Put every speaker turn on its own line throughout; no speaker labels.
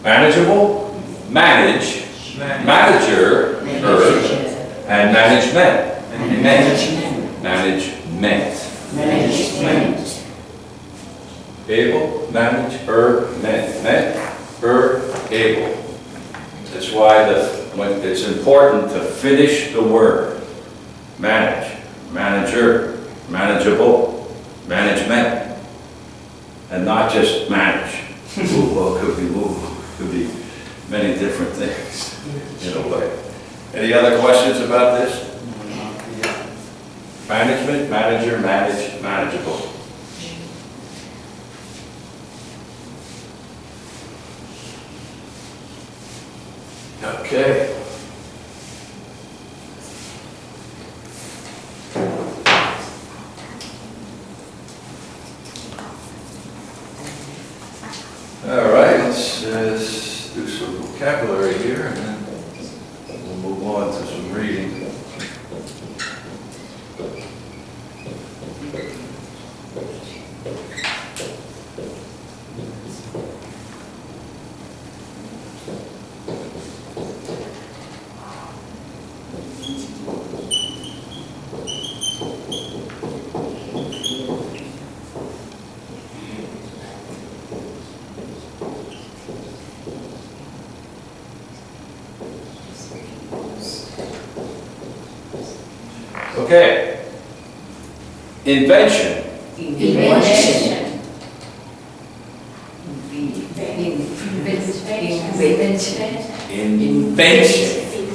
Manageable, manage, manager, and management. Management. Able, manage, able. That's why it's important to finish the word. Manage, manager, manageable, management, and not just manage. Well, could be many different things in a way. Any other questions about this? Management, manager, manage, manageable. Okay. All right, let's do some vocabulary here, and then we'll move on to some reading. Okay. Invention.
Invention.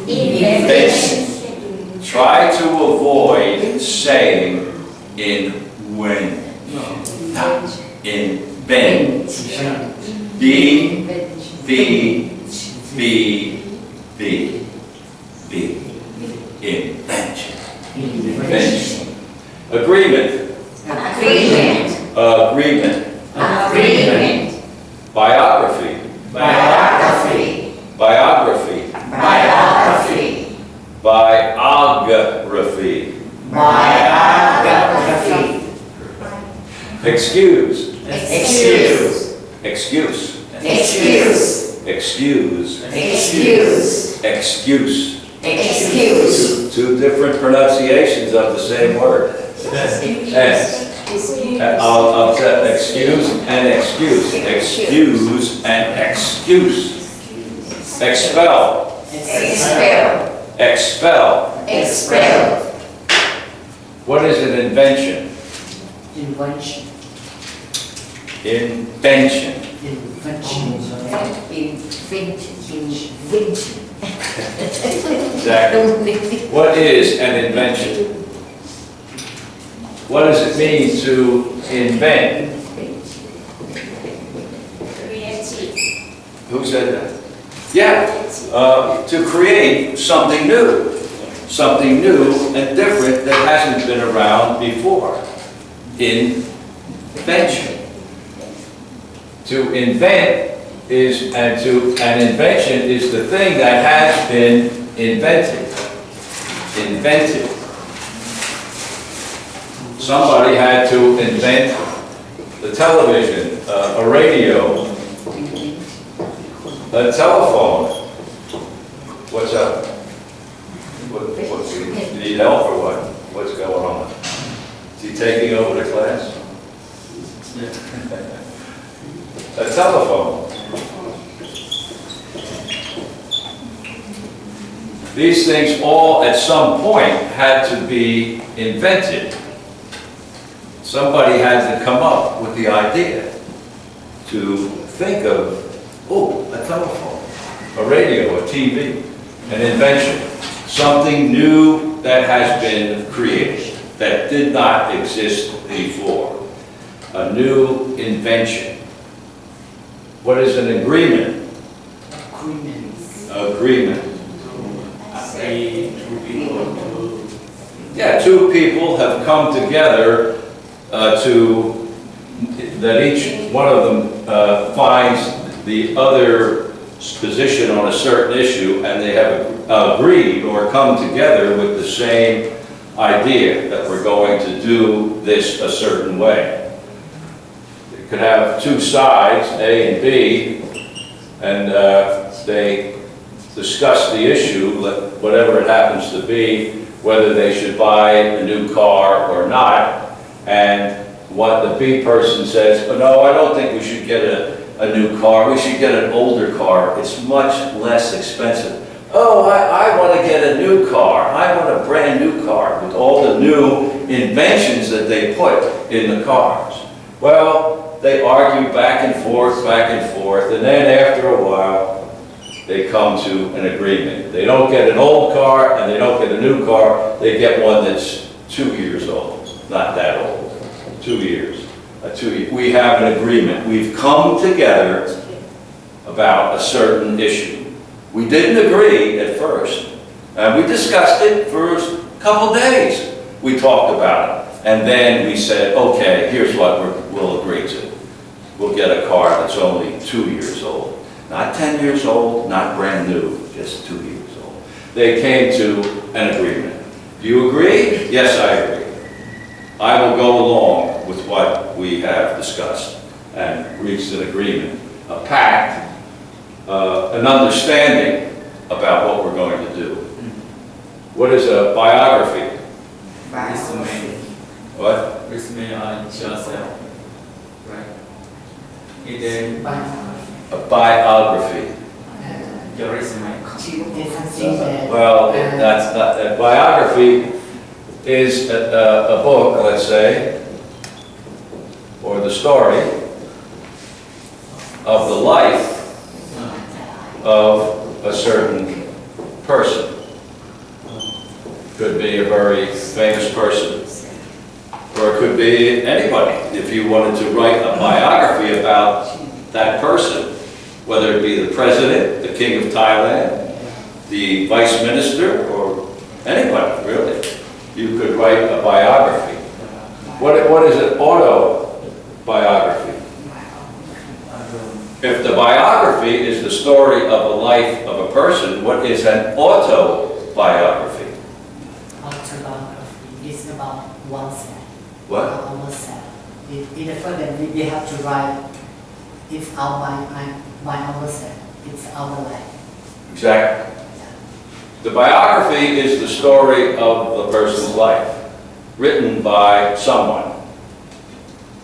Invention. Try to avoid saying invent. Invent. Invention. Invention. Agreement. Agreement. Biography. Biography. Excuse. Two different pronunciations of the same word. I'll say excuse and excuse. Excuse and excuse. Expel. Expel. What is an invention? Invention. Exactly. What is an invention? What does it mean to invent? Who said that? Yeah, to create something new. Something new and different that hasn't been around before. Invention. To invent is, an invention is the thing that has been invented. Somebody had to invent the television, a radio, a telephone. What's up? Do you need help or what? What's going on? Is he taking over the class? A telephone. These things all at some point had to be invented. Somebody had to come up with the idea to think of, a telephone, a radio, a TV, an invention, something new that has been created, that did not exist before. A new invention. What is an agreement? Agreement. Yeah, two people have come together that each one of them finds the other's position on a certain issue, and they have agreed or come together with the same idea that we're going to do this a certain way. You could have two sides, A and B, and they discuss the issue, whatever it happens to be, whether they should buy a new car or not, and what the B person says, "Oh, no, I don't think we should get a new car, we should get an older car, it's much less expensive." "Oh, I want to get a new car, I want a brand new car," with all the new inventions that they put in the cars. Well, they argue back and forth, and then after a while, they come to an agreement. They don't get an old car and they don't get a new car, they get one that's 2 years old, not that old, 2 years. We have an agreement. We've come together about a certain issue. We didn't agree at first, and we discussed it for a couple days. We talked about it, and then we said, okay, here's what we'll agree to. We'll get a car that's only 2 years old. Not 10 years old, not brand new, just 2 years old. They came to an agreement. Do you agree? Yes, I agree. I will go along with what we have discussed and reached an agreement, a pact, an understanding about what we're going to do. What is a biography?
Resume.
What?
Resume on yourself. Right. And then
A biography.
your resume.
It's something that.
Well, that's not, a biography is a book, let's say, or the story of the life of a certain person. Could be a very famous person, or it could be anybody. If you wanted to write a biography about that person, whether it be the president, the king of Thailand, the vice minister, or anybody, really, you could write a biography. What is an autobiography? If the biography is the story of the life of a person, what is an autobiography?
Autobiography is about oneself.
What?
Ourselves. In the first, then we have to write. It's by ourselves. It's our life.
Exactly. The biography is the story of the person's life, written by someone.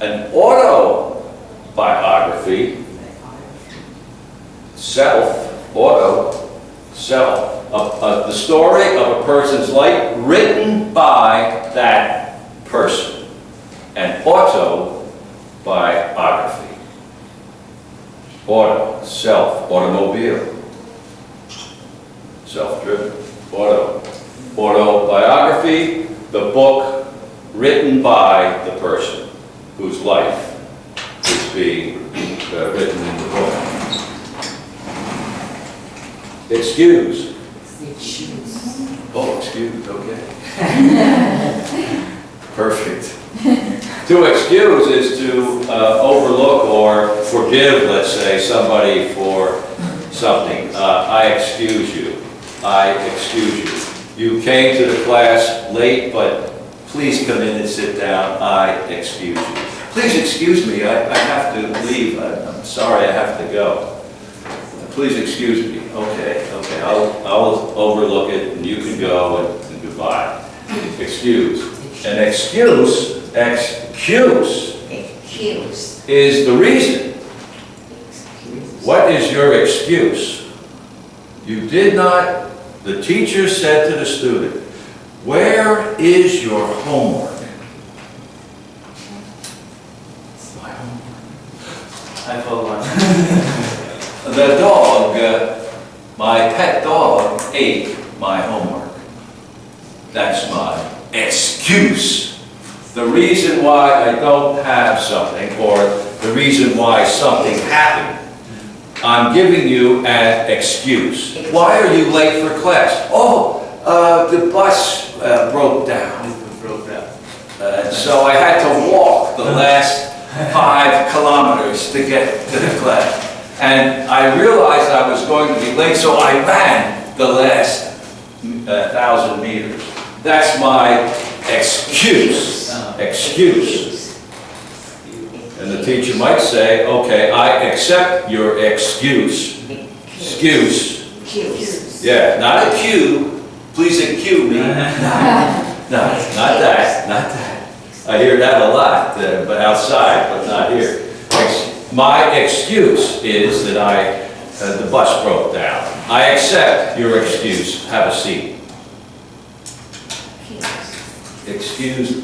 An autobiography, the story of a person's life written by that person. An autobiography. Auto, self, automobile. Self-driven, autobiography, the book written by the person whose life is being written in the book. Excuse. Oh, excuse, okay. Perfect. To excuse is to overlook or forgive, let's say, somebody for something. I excuse you. I excuse you. You came to the class late, but please come in and sit down. I excuse you. Please excuse me. I have to leave. I'm sorry, I have to go. Please excuse me. Okay. I'll overlook it, and you can go, and goodbye. Excuse. An excuse is the reason. What is your excuse? You did not, the teacher said to the student, where is your homework? My homework.
I forgot.
The dog, my pet dog ate my homework. That's my excuse. The reason why I don't have something, or the reason why something happened, I'm giving you an excuse. Why are you late for class? Oh, the bus broke down. So I had to walk the last 5 kilometers to get to the class. And I realized I was going to be late, so I ran the last 1,000 meters. That's my excuse. Excuse. And the teacher might say, okay, I accept your excuse. Excuse. Yeah, not a cue. Please accuse me. No, not that, not that. I hear that a lot, but outside, but not here. My excuse is that the bus broke down. I accept your excuse. Have a seat.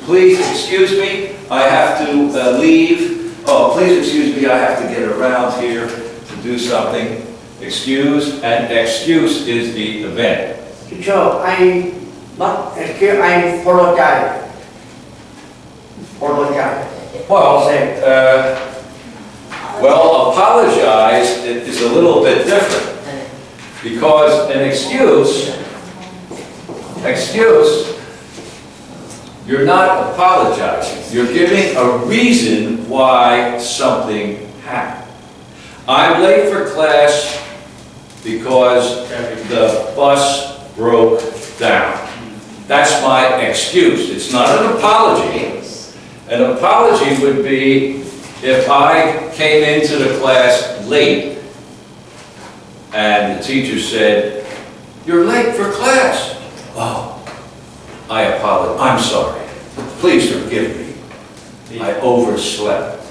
Please excuse me. I have to leave. Oh, please excuse me. I have to get around here to do something. Excuse, and excuse is the event.
Teacher, I not excuse, I apologize. Apologize.
Well, apologize is a little bit different, because an excuse, you're not apologizing. You're giving a reason why something happened. I'm late for class because the bus broke down. That's my excuse. It's not an apology. An apology would be if I came into the class late and the teacher said, "You're late for class." Oh, I apologize. I'm sorry. Please forgive me. I overslept.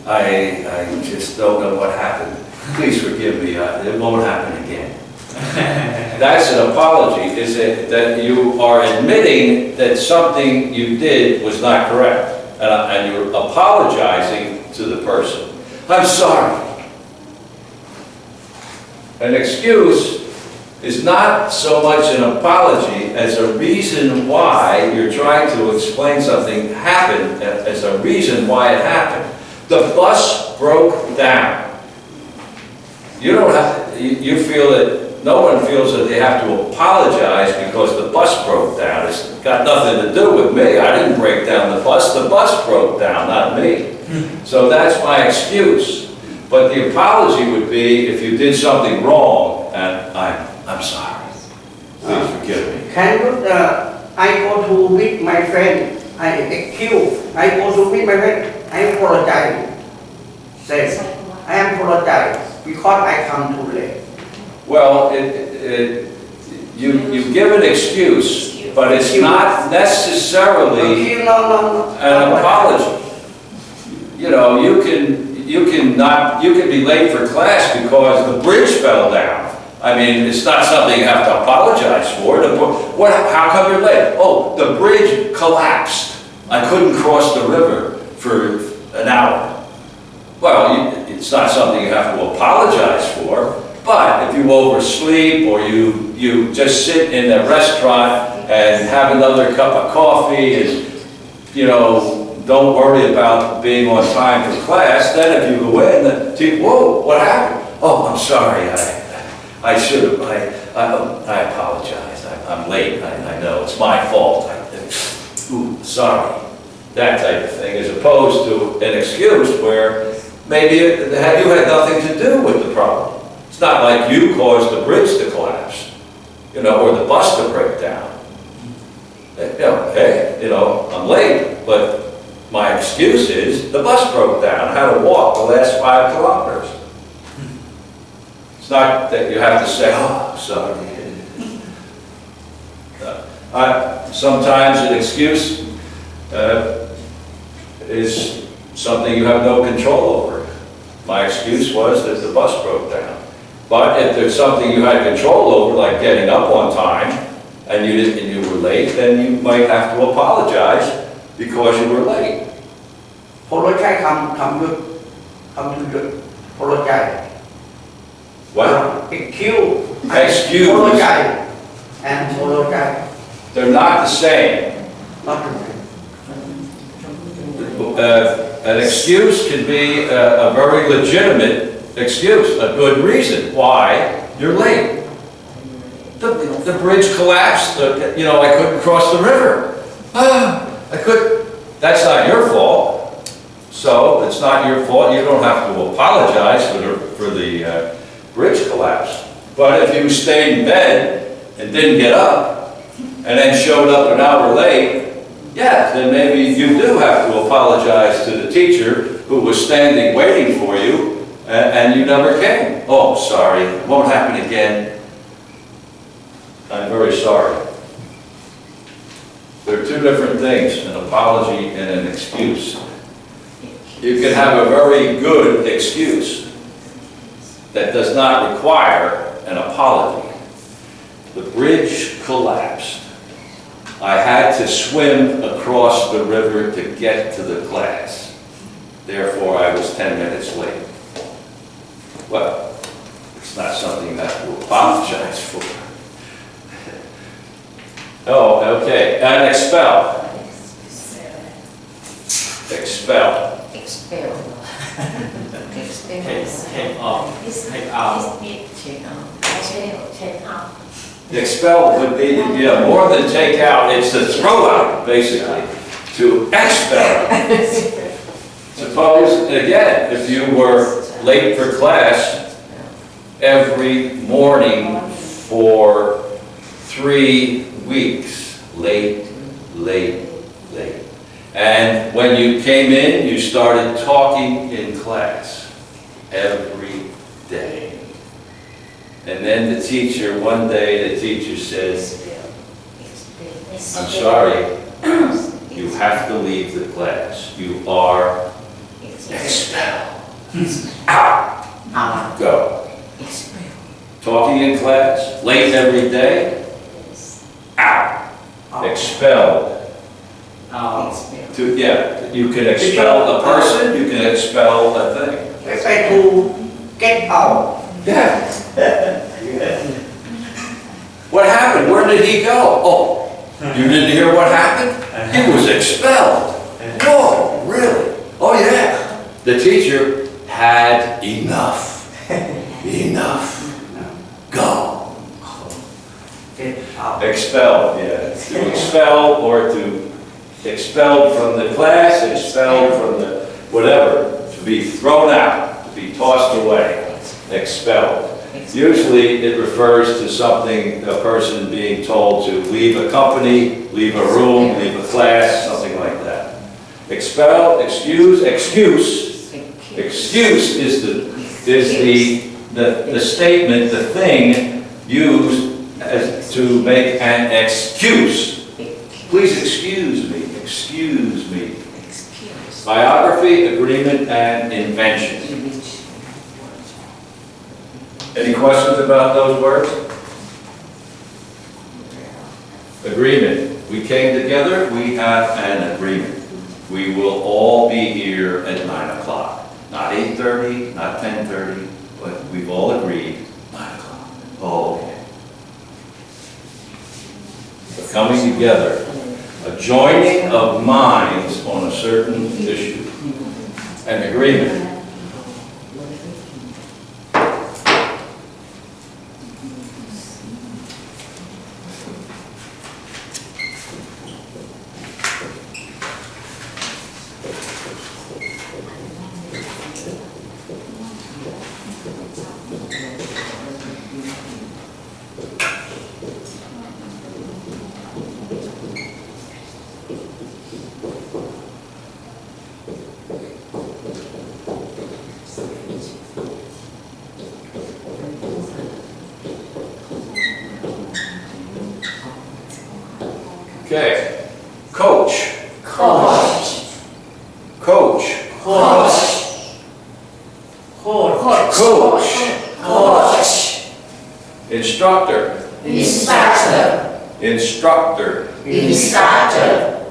I just don't know what happened. Please forgive me. It won't happen again. That's an apology. Is it that you are admitting that something you did was not correct, and you're apologizing to the person. I'm sorry. An excuse is not so much an apology as a reason why you're trying to explain something happened, as a reason why it happened. The bus broke down. You don't have to, you feel that no one feels that they have to apologize because the bus broke down. It's got nothing to do with me. I didn't break down the bus broke down, not me. So that's my excuse. But the apology would be if you did something wrong, and I'm sorry. Please forgive me.
Can you, I go to meet my friend, I excuse, I go to meet my friend, I apologize. Say, I apologize because I come too late.
Well, you give an excuse, but it's not necessarily an apology. You know, you can be late for class because the bridge fell down. I mean, it's not something you have to apologize for. How come you're late? Oh, the bridge collapsed. I couldn't cross the river for an hour. Well, it's not something you have to apologize for. But if you oversleep or you just sit in a restaurant and have another cup of coffee and, you know, don't worry about being on time for class, then if you go in, whoa, what happened? Oh, I'm sorry, I should have, I apologize, I'm late, I know, it's my fault. Ooh, sorry, that type of thing, as opposed to an excuse where maybe you had nothing to do with the problem. It's not like you caused the bridge to collapse, you know, or the bus to break down. You know, hey, you know, I'm late, but my excuse is the bus broke down. I had to walk the last 5 kilometers. It's not that you have to say, oh, I'm sorry. Sometimes an excuse is something you have no control over. My excuse was that the bus broke down. But if there's something you had control over, like getting up on time, and you were late, then you might have to apologize because you were late.
Apologize, come to apologize.
What?
Excuse.
Excuse.
Apologize and apologize.
They're not the same.
Not the same.
An excuse can be a very legitimate excuse, a good reason why you're late. The bridge collapsed, you know, I couldn't cross the river. That's not your fault. So it's not your fault. You don't have to apologize for the bridge collapse. But if you stayed in bed and didn't get up and then showed up an hour late, yeah, then maybe you do have to apologize to the teacher who was standing waiting for you, and you never came. Oh, sorry, it won't happen again. I'm very sorry. There are two different things, an apology and an excuse. You can have a very good excuse that does not require an apology. The bridge collapsed. I had to swim across the river to get to the class. Therefore, I was 10 minutes late. Well, it's not something that to apologize for. Oh, okay, and expel. Expel.
Expel.
Take off. Take out.
Take out.
Expel would be, yeah, more than take out, it's to throw out, basically, to expel. Suppose, again, if you were late for class every morning for 3 weeks, late, late, late. And when you came in, you started talking in class every day. And then the teacher, one day the teacher says, I'm sorry, you have to leave the class. You are expelled. Out. Go. Talking in class, late every day, out. Expelled. Yeah, you can expel a person, you can expel a thing.
Let's say to get out.
Yeah. What happened? Where did he go? Oh, you didn't hear what happened? He was expelled. Whoa, really? Oh yeah. The teacher had enough. Enough. Go.
Get out.
Expelled, yeah. To expel or to expelled from the class, expelled from the whatever. To be thrown out, to be tossed away. Expelled. Usually it refers to something, a person being told to leave a company, leave a room, leave a class, something like that. Expel, excuse, excuse. Excuse is the statement, the thing used as to make an excuse. Please excuse me, excuse me. Biography, agreement, and invention. Any questions about those words? Agreement. We came together, we have an agreement. We will all be here at 9 o'clock. Not 8:30, not 10:30, but we've all agreed 9 o'clock. Oh, okay. So coming together, a joining of minds on a certain issue, an agreement. Okay. Coach.
Coach.
Coach.
Coach.
Coach.
Coach.
Instructor.
Instructor.
Instructor.
Instructor.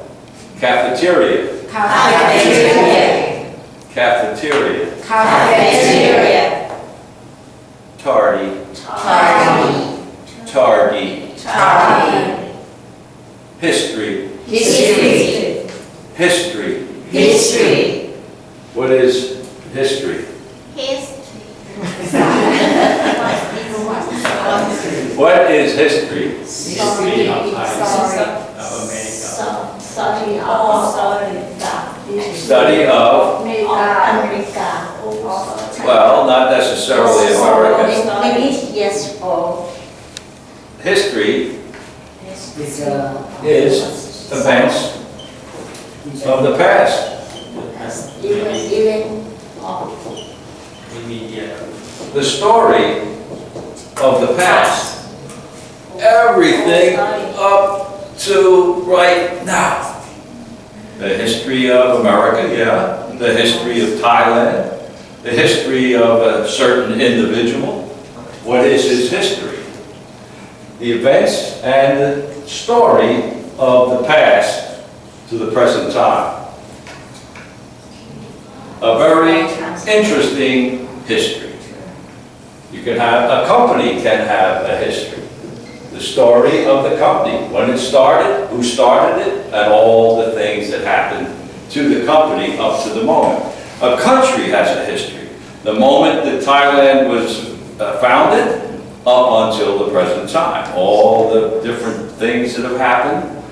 Cafeteria.
Cafeteria.
Cafeteria.
Cafeteria.
Tardy.
Tardy.
Tardy.
Tardy.
History.
History.
History.
History.
What is history? What is history?
History of America.
Study of
Study of,
America.
well, not necessarily America.
Maybe yes for
History
It's
is events of the past.
even
Media.
the story of the past. Everything up to right now. The history of America, yeah. The history of Thailand. The history of a certain individual. What is his history? The events and the story of the past to the present time. A very interesting history. You can have, a company can have a history. The story of the company, when it started, who started it, and all the things that happened to the company up to the moment. A country has a history. The moment that Thailand was founded, up until the present time. All the different things that have happened.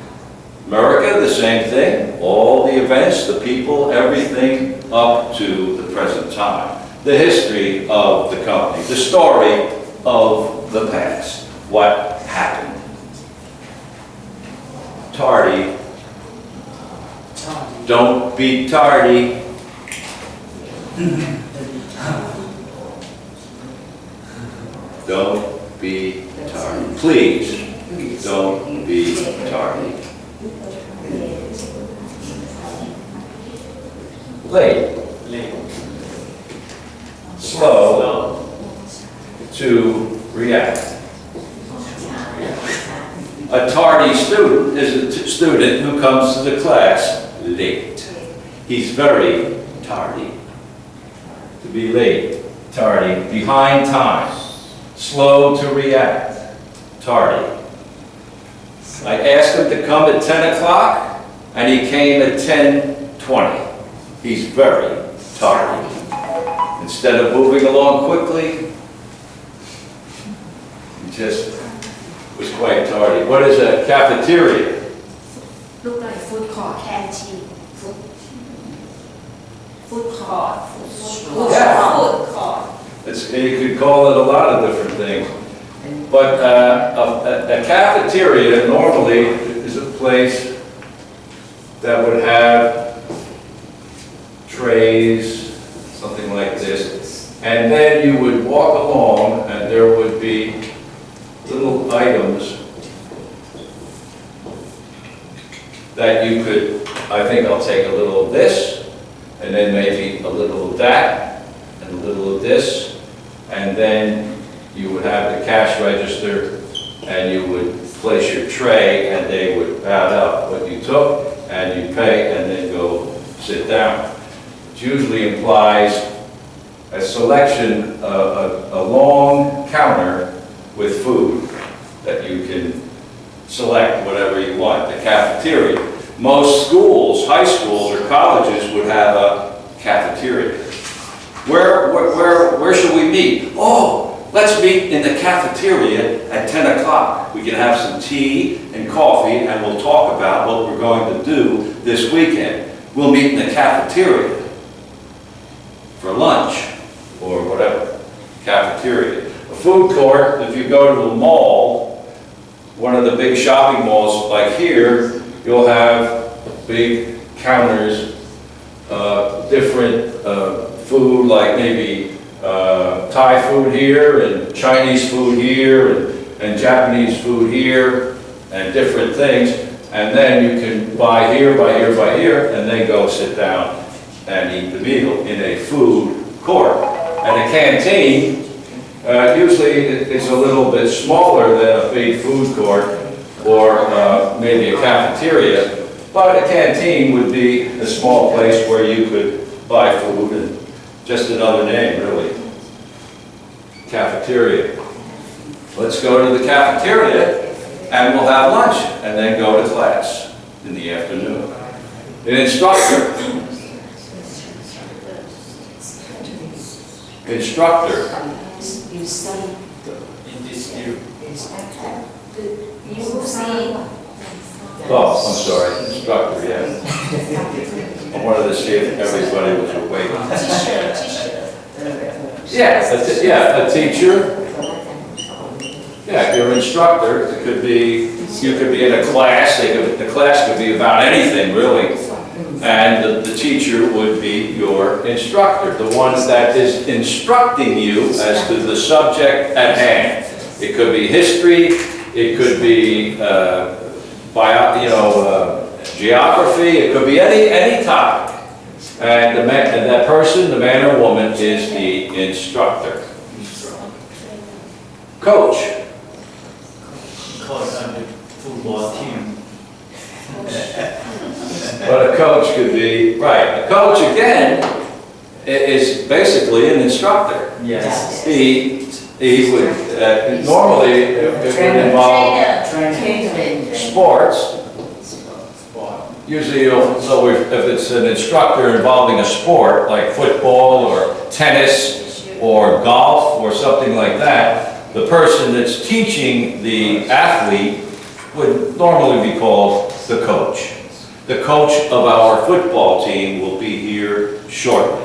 America, the same thing. All the events, the people, everything up to the present time. The history of the company. The story of the past. What happened. Tardy. Don't be tardy. Don't be tardy. Please, don't be tardy. Late.
Late.
Slow to react. A tardy student is a student who comes to the class late. He's very tardy. To be late, tardy, behind time. Slow to react, tardy. I asked him to come at 10 o'clock, and he came at 10:20. He's very tardy. Instead of moving along quickly, he just was quite tardy. What is a cafeteria?
Look like food court.
Canteen.
Food court.
Yeah.
Food court.
You could call it a lot of different things. But a cafeteria normally is a place that would have trays, something like this, and then you would walk along and there would be little items that you could, I think I'll take a little of this, and then maybe a little of that, and a little of this, and then you would have the cash register, and you would place your tray, and they would add up what you took, and you pay, and then go sit down. It usually implies a selection, a long counter with food that you can select whatever you want, the cafeteria. Most schools, high schools or colleges would have a cafeteria. Where should we meet? Oh, let's meet in the cafeteria at 10 o'clock. We can have some tea and coffee and we'll talk about what we're going to do this weekend. We'll meet in the cafeteria for lunch or whatever, cafeteria. A food court, if you go to a mall, one of the big shopping malls like here, you'll have big counters, different food like maybe Thai food here and Chinese food here and Japanese food here and different things. And then you can buy here, buy here, buy here, and then go sit down and eat the meal in a food court. And a canteen, usually it's a little bit smaller than a big food court or maybe a cafeteria, but a canteen would be a small place where you could buy food, and just another name really, cafeteria. Let's go to the cafeteria and we'll have lunch and then go to class in the afternoon. An instructor. Instructor.
You study.
In this view.
You see.
Oh, I'm sorry, instructor, yeah. I wanted to see if everybody was awake. Yeah, a teacher. Yeah, if you're an instructor, it could be, you could be in a class, the class could be about anything really. And the teacher would be your instructor, the one that is instructing you as to the subject at hand. It could be history, it could be geography, it could be any topic. And that person, the man or woman, is the instructor. Coach.
Coach on the football team.
But a coach could be, right, a coach again is basically an instructor.
Yes.
He would, normally it would involve
Trainer.
sports. Usually so if it's an instructor involving a sport like football or tennis or golf or something like that, the person that's teaching the athlete would normally be called the coach. The coach of our football team will be here shortly.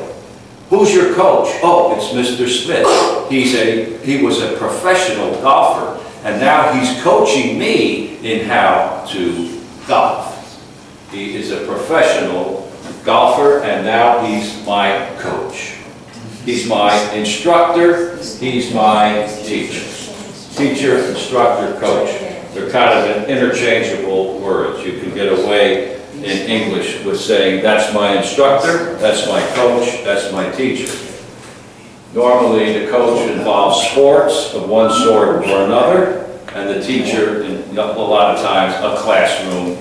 Who's your coach? Oh, it's Mr. Smith. He was a professional golfer, and now he's coaching me in how to golf. He is a professional golfer, and now he's my coach. He's my instructor, he's my teacher. Teacher, instructor, coach. They're kind of interchangeable words. You can get away in English with saying, that's my instructor, that's my coach, that's my teacher. Normally, the coach involves sports of one sort or another, and the teacher, in a lot of times, a classroom,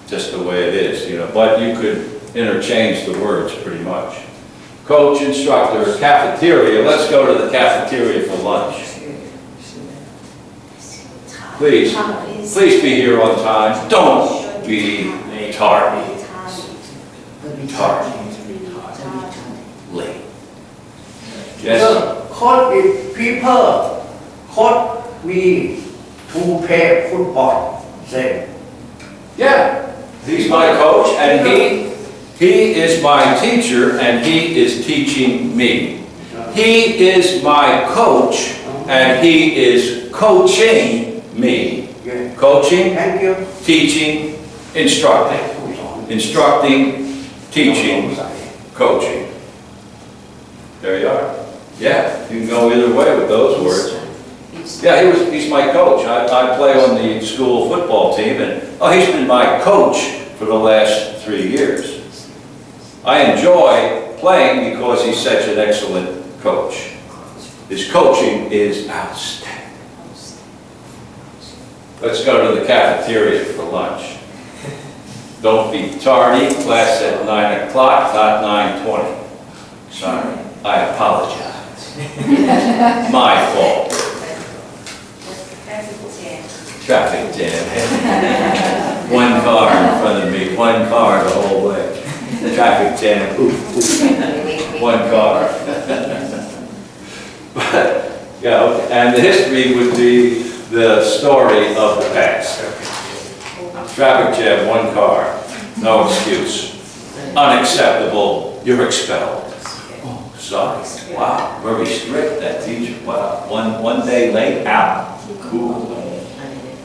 just the way it is, you know. But you could interchange the words pretty much. Coach, instructor, cafeteria. Let's go to the cafeteria for lunch. Please be here on time. Don't be tardy. Late. Yes?
Coach is people. Coach me to play football. Say.
Yeah. He's my coach, and he is my teacher, and he is teaching me. He is my coach, and he is coaching me.
Yeah.
Coaching,
Thank you.
teaching, instructing. Instructing, teaching, coaching. There you are. Yeah, you can go either way with those words. Yeah, he's my coach. I play on the school football team, and he's been my coach for the last 3 years. I enjoy playing because he's such an excellent coach. His coaching is outstanding. Let's go to the cafeteria for lunch. Don't be tardy, class at 9 o'clock, not 9:20. Sorry, I apologize. My fault. Traffic jam. One car in front of me, one car the whole way. Traffic jam, one car. But, yeah, okay. And the history would be the story of the past. Traffic jam, one car, no excuse. Unacceptable, you're expelled. Oh, sorry, wow, very strict, that teacher, wow. One day late, out, cool.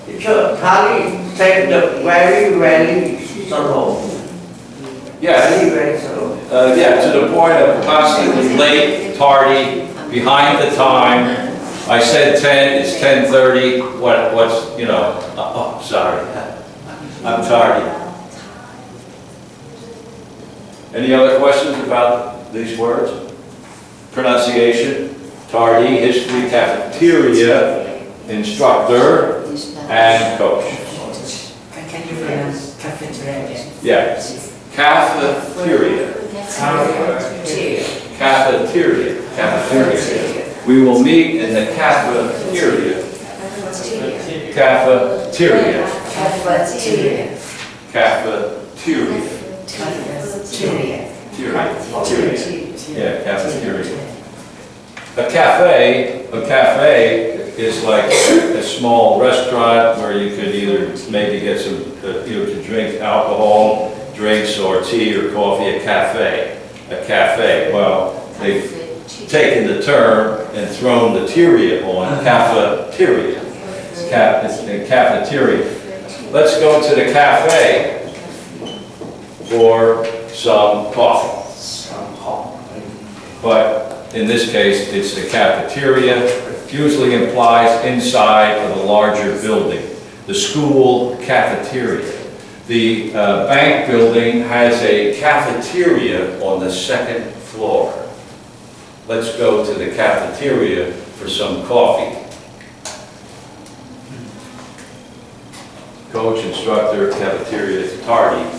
Teacher, Tali said the very slow.
Yeah,
Very slow.
yeah, to the point of constantly late, tardy, behind the time. I said 10, it's 10:30, what's, you know, oh, sorry, I'm tardy. Any other questions about these words? Pronunciation, tardy, history, cafeteria, instructor, and coach.
Can you pronounce cafeteria again?
Yeah, cafeteria. Cafeteria. Cafeteria. We will meet in the cafeteria. Cafeteria.
Cafeteria.
Cafeteria.
Cafeteria.
Yeah, cafeteria. A cafe is like a small restaurant where you could either maybe get some, to drink alcohol, drinks or tea or coffee. A cafe. Well, they've taken the term and thrown the teria on cafeteria. Cafeteria. Let's go to the cafe. for some coffee.
Some hot.
But in this case, it's the cafeteria, usually implies inside of a larger building. The school cafeteria. The bank building has a cafeteria on the second floor. Let's go to the cafeteria for some coffee. Coach, instructor, cafeteria, tardy.